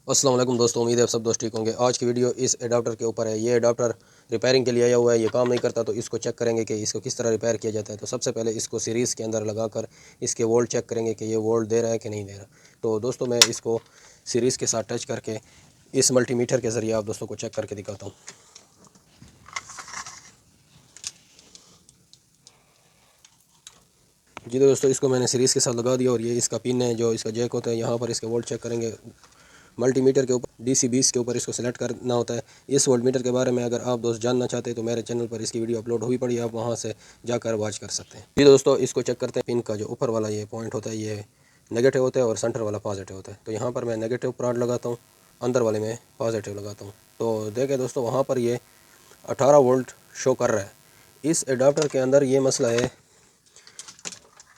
अस्सलाम वालेकुम दोस्तों, उम्मीद है आप सब दोस्त ठीक होंगे। आज की वीडियो इस एडाप्टर के ऊपर है। ये एडाप्टर रिपेयरिंग के लिए आया हुआ है। ये काम नहीं करता तो इसको चेक करेंगे कि इसको किस तरह रिपेयर किया जाता है। तो सबसे पहले इसको सीरीज़ के अंदर लगाकर इसके वोल्ट चेक करेंगे कि ये वोल्ट दे रहा है कि नहीं दे रहा। तो दोस्तों मैं इसको सीरीज़ के साथ टच करके इस मल्टीमीटर के ज़रिए आप दोस्तों को चेक करके दिखाता हूँ। जी दोस्तों, इसको मैंने सीरीज़ के साथ लगा दिया और ये इसका पिन है जो इसका जैक होता है। यहाँ पर इसके वोल्ट चेक करेंगे। मल्टीमीटर के ऊपर DC 20 के ऊपर इसको सेलेक्ट करना होता है। इस वोल्टमीटर के बारे में अगर आप दोस्त जानना चाहते हैं तो मेरे चैनल पर इसकी वीडियो अपलोड हुई पड़ी है, आप वहां से जाकर वॉच कर सकते हैं। जी दोस्तों, इसको चेक करते हैं। पिन का जो ऊपर वाला ये पॉइंट होता है ये नेगेटिव होता है और सेंटर वाला पॉजिटिव होता है। तो यहाँ पर मैं नेगेटिव प्राड लगाता हूँ, अंदर वाले में पॉजिटिव लगाता हूँ। तो देखें दोस्तों, वहाँ पर ये 18 वोल्ट शो कर रहा है। इस एडाप्टर के अंदर ये मसला है।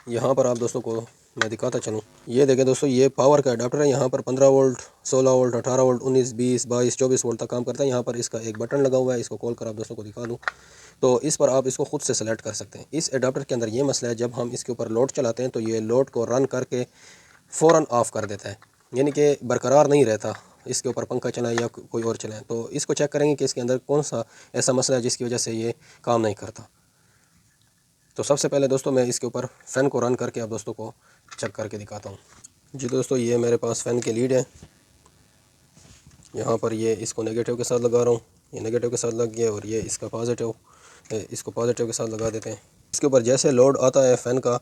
यहाँ पर आप दोस्तों को मैं दिखाता चलूँ। ये देखें दोस्तों, ये पावर का अडाप्टर है। यहाँ पर 15 वोल्ट, 16 वोल्ट, 18 वोल्ट, 19, 20, 22, 24 वोल्ट तक काम करता है। यहाँ पर इसका एक बटन लगा हुआ है। इसको खोल कर आप दोस्तों को दिखा दूँ तो इस पर आप इसको खुद से सेलेक्ट कर सकते हैं। इस अडाप्टर के अंदर ये मसला है, जब हम इसके ऊपर लोड चलाते हैं तो ये लोड को रन करके फ़ौरन ऑफ़ कर देता है, यानी कि बरकरार नहीं रहता। इसके ऊपर पंखा चलाएं या कोई और चलाएं तो इसको चेक करेंगे कि इसके अंदर कौन सा ऐसा मसला है जिसकी वजह से ये काम नहीं करता। तो सबसे पहले दोस्तों मैं इसके ऊपर फ़ैन को रन करके आप दोस्तों को चेक करके दिखाता हूँ। जी दोस्तों, ये मेरे पास फ़ैन की लीड है। यहाँ पर ये इसको नेगेटिव के साथ लगा रहा हूँ। ये नेगेटिव के साथ लग गया और ये इसका पॉजिटिव, इसको पॉजिटिव के साथ लगा देते हैं। इसके ऊपर जैसे लोड आता है फ़ैन का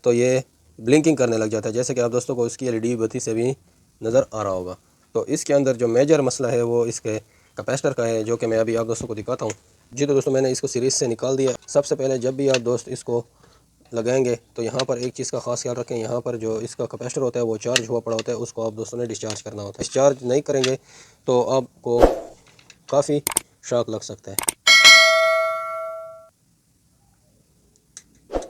तो ये ब्लिंकिंग करने लग जाता है, जैसे कि आप दोस्तों को इसकी LED बत्ती से भी नज़र आ रहा होगा। तो इसके अंदर जो मेजर मसला है वो इसके कैपेसिटर का है, जो कि मैं अभी आप दोस्तों को दिखाता हूँ। जी तो दोस्तों, मैंने इसको सीरीज़ से निकाल दिया। सबसे पहले जब भी आप दोस्त इसको लगाएंगे तो यहाँ पर एक चीज़ का ख़ास ख्याल रखें। यहाँ पर जो इसका कैपेसिटर होता है वो चार्ज हुआ पड़ा होता है, उसको आप दोस्तों ने डिस्चार्ज करना होता है। डिस्चार्ज नहीं करेंगे तो आपको काफ़ी शॉक लग सकता है।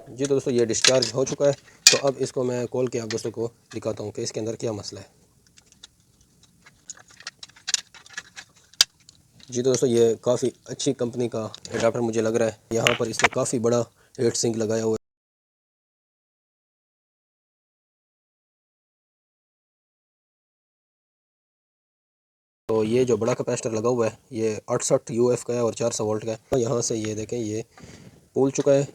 जी दोस्तों, ये डिस्चार्ज हो चुका है। तो अब इसको मैं खोल के आप दोस्तों को दिखाता हूँ कि इसके अंदर क्या मसला है। जी दोस्तों, ये काफ़ी अच्छी कंपनी का एडाप्टर मुझे लग रहा है। यहाँ पर इसने काफ़ी बड़ा हीट सिंक लगाया हुआ है। तो ये जो बड़ा कैपेसिटर लगा हुआ है ये 68 UF का है और 400 वोल्ट का है। तो यहाँ से ये देखें, ये फूल चुका है,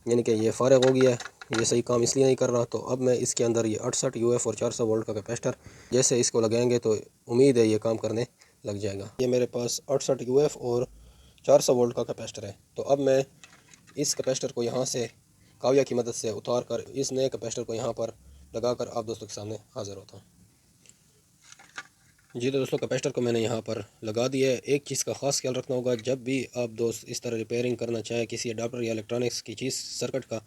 यानी कि ये फारग हो गया है। ये सही काम इसलिए नहीं कर रहा। तो अब मैं इसके अंदर ये 68 UF और 400 वोल्ट का कैपेसिटर जैसे इसको लगाएंगे तो उम्मीद है ये काम करने लग जाएगा। ये मेरे पास 68 UF और 400 वोल्ट का कैपेसिटर है। तो अब मैं इस कैपेसिटर को यहाँ से काविया की मदद से उतार कर इस नए कैपेसिटर को यहाँ पर लगाकर आप दोस्तों के सामने हाज़िर होता हूँ। जी तो दोस्तों, कैपेसिटर को मैंने यहाँ पर लगा दिया है। एक चीज़ का ख़ास ख्याल रखना होगा, जब भी आप दोस्त इस तरह रिपेयरिंग करना चाहें किसी अडाप्टर या इलेक्ट्रॉनिक्स की चीज़ सर्किट का,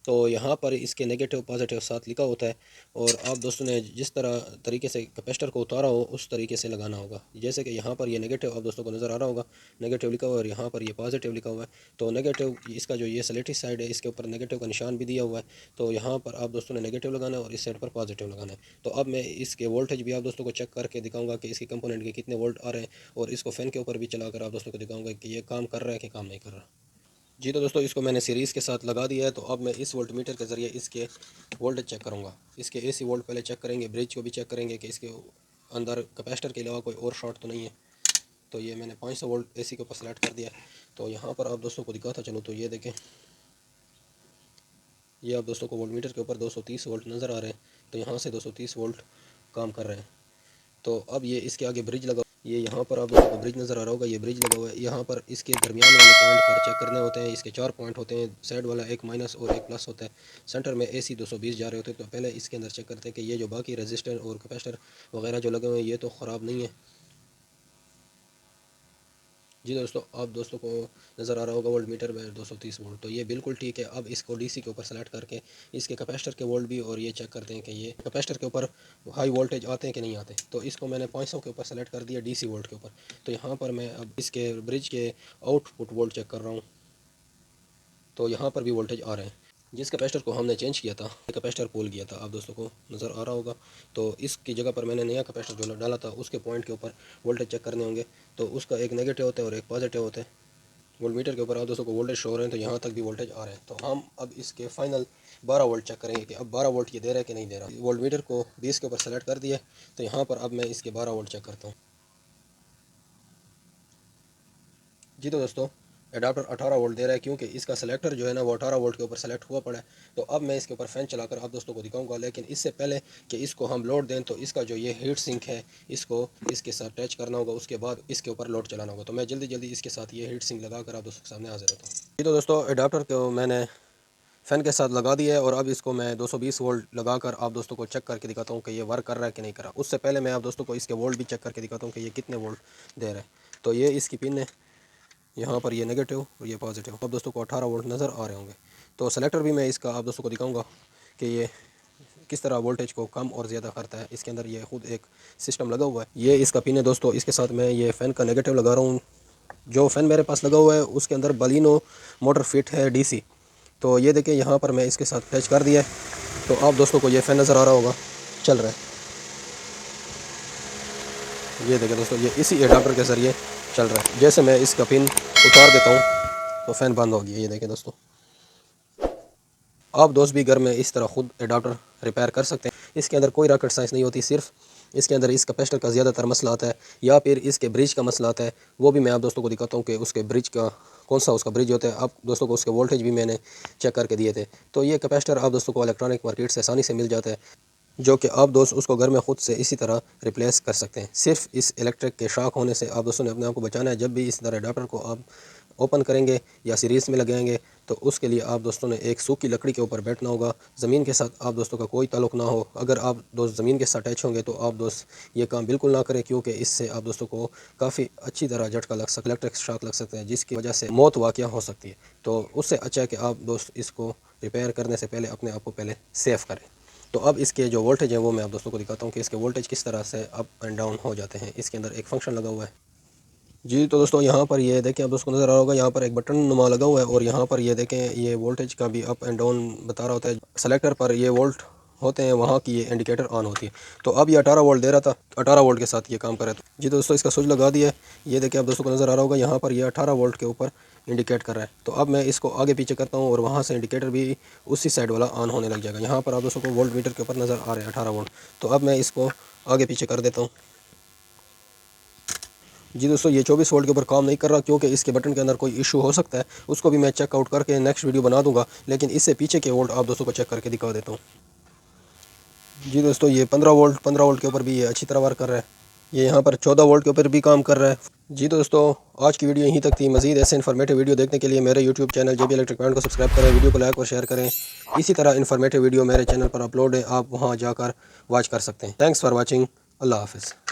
तो यहाँ पर इसके नेगेटिव पॉजिटिव साथ लिखा होता है और आप दोस्तों ने जिस तरह तरीके से कैपेसिटर को उतारा हो उस तरीके से लगाना होगा। जैसे कि यहाँ पर ये नेगेटिव आप दोस्तों को नज़र आ रहा होगा, नेगेटिव लिखा हुआ है और यहाँ पर ये पॉजिटिव लिखा हुआ है। तो नेगेटिव इसका जो ये सेलेटिव साइड है इसके ऊपर नेगेटिव का निशान भी दिया हुआ है। तो यहाँ पर आप दोस्तों ने नेगेटिव लगाना है और इस साइड पर पॉजिटिव लगाना है। तो अब मैं इसके वोल्टेज भी आप दोस्तों को चेक करके दिखाऊंगा कि इसकी कंपोनेंट के कितने वोल्ट आ रहे हैं और इसको फ़ैन के ऊपर भी चलाकर आप दोस्तों को दिखाऊंगा कि ये काम कर रहा है कि काम नहीं कर रहा। जी तो दोस्तों, इसको मैंने सीरीज़ के साथ लगा दिया है। तो अब मैं इस वोल्टमीटर के ज़रिए इसके वोल्टेज चेक करूँगा। इसके AC वोल्ट पहले चेक करेंगे, ब्रिज को भी चेक करेंगे कि इसके अंदर कैपेसिटर के अलावा कोई और शॉर्ट तो नहीं है। तो ये मैंने 500 वोल्ट AC के ऊपर सेलेक्ट कर दिया। तो यहाँ पर आप दोस्तों को दिखाता चलूँ तो ये देखें, ये आप दोस्तों को वोल्टमीटर के ऊपर 230 वोल्ट नज़र आ रहे हैं। तो यहाँ से 230 वोल्ट काम कर रहे हैं। तो अब ये इसके आगे ब्रिज लगा, ये यहाँ पर आप लोगों को ब्रिज नज़र आ रहा होगा, ये ब्रिज लगा हुआ है। यहाँ पर इसके दरमियान वाले पॉइंट पर चेक करने होते हैं। इसके 4 पॉइंट होते हैं, साइड वाला एक माइनस और एक प्लस होता है। सेंटर में AC 220 जा रहे होते हैं। तो पहले इसके अंदर चेक करते हैं कि ये जो बाकी रजिस्टर और कैपेसिटर वगैरह जो लगे हुए हैं ये तो ख़राब नहीं है। जी दोस्तों, आप दोस्तों को नज़र आ रहा होगा वोल्ट मीटर में 230 वोल्ट, तो ये बिल्कुल ठीक है। अब इसको DC के ऊपर सेलेक्ट करके इसके कैपेसिटर के वोल्ट भी और ये चेक करते हैं कि ये कैपेसिटर के ऊपर हाई वोल्टेज आते हैं कि नहीं आते। तो इसको मैंने 500 के ऊपर सेलेक्ट कर दिया DC वोल्ट के ऊपर। तो यहाँ पर मैं अब इसके ब्रिज के आउटपुट वोल्ट चेक कर रहा हूँ। तो यहाँ पर भी वोल्टेज आ रहे हैं। जिस कैपेसिटर को हमने चेंज किया था, कैपेसिटर पोल किया था, आप दोस्तों को नज़र आ रहा होगा। तो इसकी जगह पर मैंने नया कैपेसिटर जो डाला था उसके पॉइंट के ऊपर वोल्टेज चेक करने होंगे। तो उसका एक नेगेटिव होता है और एक पॉजिटिव होता है। वोल्टमीटर के ऊपर आप दोस्तों को वोल्टेज शो हो रहे हैं, तो यहाँ तक भी वोल्टेज आ रहे हैं। तो हम अब इसके फाइनल 12 वोल्ट चेक करेंगे कि अब 12 वोल्ट ये दे रहा है कि नहीं दे रहा। वोल्टमीटर को 20 के ऊपर सेलेक्ट कर दिया, तो यहाँ पर अब मैं इसके 12 वोल्ट चेक करता हूँ। जी तो दोस्तों एडाप्टर 18 वोल्ट दे रहा है, क्योंकि इसका सेलेक्टर जो है ना वो 18 वोल्ट के ऊपर सेलेक्ट हुआ पड़ा है। तो अब मैं इसके ऊपर फ़ैन चलाकर आप दोस्तों को दिखाऊंगा, लेकिन इससे पहले कि इसको हम लोड दें तो इसका जो ये हीट सिंक है इसको इसके साथ अटैच करना होगा, उसके बाद इसके ऊपर लोड चलाना होगा। तो मैं जल्दी जल्दी इसके साथ ये हीट सिंक लगाकर आप दोस्तों के सामने हाजिर होता हूँ। जी तो दोस्तों एडाप्टर को मैंने फ़ैन के साथ लगा दिया है और अब इसको मैं 220 वोल्ट लगाकर आप दोस्तों को चेक करके दिखाता हूँ कि ये वर्क कर रहा है कि नहीं कर रहा। उससे पहले मैं आप दोस्तों को इसके वोल्ट भी चेक करके दिखाता हूँ कि ये कितने वोल्ट दे रहा है। तो ये इसकी पिन है, यहाँ पर ये नेगेटिव और ये पॉजिटिव। अब दोस्तों को 18 वोल्ट नज़र आ रहे होंगे। तो सेलेक्टर भी मैं इसका आप दोस्तों को दिखाऊंगा कि ये किस तरह वोल्टेज को कम और ज़्यादा करता है। इसके अंदर ये खुद एक सिस्टम लगा हुआ है। ये इसका पिन है दोस्तों। इसके साथ मैं ये फ़ैन का नेगेटिव लगा रहा हूँ। जो फ़ैन मेरे पास लगा हुआ है उसके अंदर बलिनो मोटर फिट है DC। तो ये देखिए यहाँ पर मैं इसके साथ अटैच कर दिया है, तो आप दोस्तों को ये फ़ैन नज़र आ रहा होगा चल रहा है। ये देखिए दोस्तों ये इसी एडाप्टर के ज़रिए चल रहा है। जैसे मैं इसका पिन उतार देता हूँ तो फ़ैन बंद हो गया। ये देखें दोस्तों, आप दोस्त भी घर में इस तरह ख़ुद एडाप्टर रिपेयर कर सकते हैं। इसके अंदर कोई रॉकेट साइंस नहीं होती, सिर्फ इसके अंदर इस कैपेसिटर का ज़्यादातर मसला आता है या फिर इसके ब्रिज का मसला आता है। वो भी मैं आप दोस्तों को दिखाता हूँ कि उसके ब्रिज का कौन सा उसका ब्रिज होता है। आप दोस्तों को उसके वोल्टेज भी मैंने चेक करके दिए थे। तो ये कैपेसिटर आप दोस्तों को इलेक्ट्रॉनिक मार्केट से आसानी से मिल जाता है, जो कि आप दोस्त उसको घर में ख़ुद से इसी तरह रिप्लेस कर सकते हैं। सिर्फ इस इलेक्ट्रिक के शॉक होने से आप दोस्तों ने अपने आप को बचाना है। जब भी इस तरह एडाप्टर को आप ओपन करेंगे या सीरीज़ में लगाएंगे तो उसके लिए आप दोस्तों ने एक सूखी लकड़ी के ऊपर बैठना होगा। ज़मीन के साथ आप दोस्तों का कोई ताल्लुक़ ना हो। अगर आप दोस्त ज़मीन के साथ अटैच होंगे तो आप दोस्त ये काम बिल्कुल ना करें, क्योंकि इससे आप दोस्तों को काफ़ी अच्छी तरह झटका लग सकता है, इलेक्ट्रिक शॉक लग सकता है, जिसकी वजह से मौत वाक़या हो सकती है। तो उससे अच्छा है कि आप दोस्त इसको रिपेयर करने से पहले अपने आप को पहले सेफ़ करें। तो अब इसके जो वोल्टेज हैं वो मैं आप दोस्तों को दिखाता हूँ कि इसके वोल्टेज किस तरह से अप एंड डाउन हो जाते हैं। इसके अंदर एक फंक्शन लगा हुआ है। जी तो दोस्तों यहाँ पर ये देखें, आप दोस्तों को नज़र आ रहा होगा, यहाँ पर एक बटन नुमा लगा हुआ है और यहाँ पर ये देखें ये वोल्टेज का भी अप एंड डाउन बता रहा होता है। सेलेक्टर पर ये वोल्ट होते हैं, वहाँ की ये इंडिकेटर ऑन होती है। तो अब ये 18 वोल्ट दे रहा था, 18 वोल्ट के साथ ये काम कर रहा था। जी दोस्तों इसका स्विच लगा दिया है। ये देखिए आप दोस्तों को नज़र आ रहा होगा, यहाँ पर ये 18 वोल्ट के ऊपर इंडिकेट कर रहा है। तो अब मैं इसको आगे पीछे करता हूँ और वहाँ से इंडिकेटर भी उसी साइड वाला ऑन होने लग जाएगा। यहाँ पर आप दोस्तों को वोल्ट मीटर के ऊपर नज़र आ रहे हैं 18 वोल्ट। तो अब मैं इसको आगे पीछे कर देता हूँ। जी दोस्तों ये 24 वोल्ट के ऊपर काम नहीं कर रहा, क्योंकि इसके बटन के अंदर कोई इशू हो सकता है। उसको भी मैं चेकआउट करके नेक्स्ट वीडियो बना दूंगा, लेकिन इससे पीछे के वोल्ट आप दोस्तों को चेक करके दिखा देता हूँ। जी दोस्तों ये 15 वोल्ट के ऊपर भी ये अच्छी तरह वर्क कर रहा है। ये यहाँ पर 14 वोल्ट के ऊपर भी काम कर रहा है। जी दोस्तों आज की वीडियो यहीं तक थी। मज़ीद ऐसे इन्फॉर्मेटिव वीडियो देखने के लिए मेरे YouTube channel JB electric point को सब्सक्राइब करें, वीडियो को लाइक और शेयर करें। इसी तरह इन्फॉर्मेटिव वीडियो मेरे चैनल पर अपलोड है, आप वहाँ जाकर वॉच कर सकते हैं। Thanks for watching. अल्लाह हाफ़िज़।